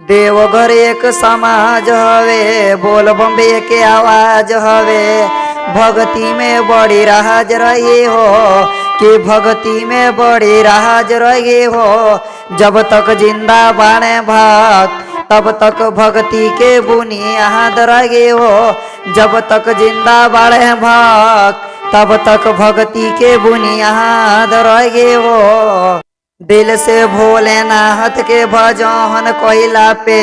देवघर एक समाज हवे, बोल बम्बे के आवाज हवे। भक्ति में बड़ी राज रही हो कि भक्ति में बड़ी राज रही हो। जब तक जिंदा बाणे भक्त तब तक भक्ति के बुनियाद रही हो। जब तक जिंदा बाणे भक्त तब तक भक्ति के बुनियाद रही हो। दिल से भोलेनाथ के भजन कोइला पे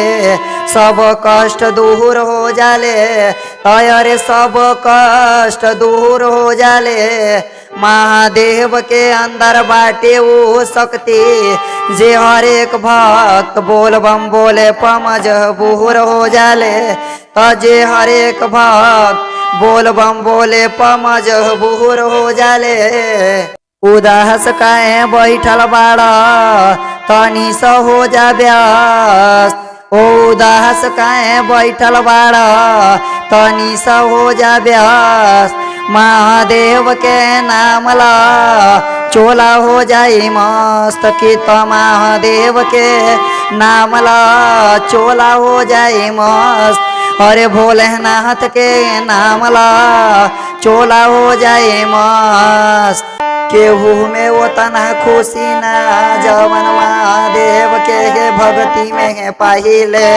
सब कष्ट दूर हो जाले। अरे सब कष्ट दूर हो जाले। महादेव के अंदर बाटे वो शक्ति जे हर एक भक्त बोल बम बोले पमज बूर हो जाले। तो जे हर एक भक्त बोल बम बोले पमज बूर हो जाले। उदास काहे बैठल बाड़ा तनी सा हो जा व्यस्त। उदास काहे बैठल बाड़ा तनी सा हो जा व्यस्त। महादेव के नाम ला चोला हो जाई मस्त कि तो महादेव के नाम ला चोला हो जाई मस्त। अरे भोलेनाथ के नाम ला चोला हो जाई मस्त। केहू में वो तना खुशी ना जवन महादेव के भक्ति में है पाहिले।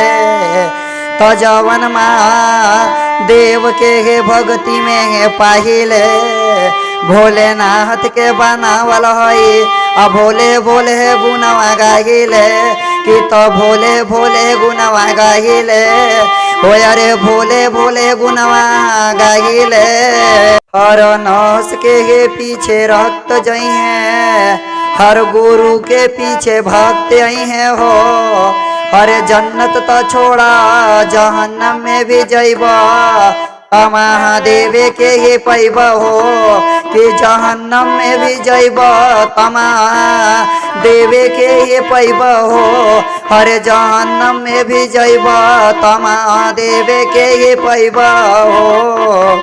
तो जवन महादेव के भक्ति में है पाहिले। भोलेनाथ के बनावल हई आ भोले भोले गुनवा गाहिले कि तो भोले भोले गुनवा गाहिले। हो अरे भोले भोले गुनवा गाहिले। हर नस के पीछे रक्त जई है, हर गुरु के पीछे भक्त आई है हो। अरे जन्नत तो छोड़ा जहन्नम में भी जइबा महादेव के ये पैब हो कि जहन्नम में भी जइब महादेव के ये पैब हो। हरे जहन्नम में भी जइब महादेव के ये पैब हो।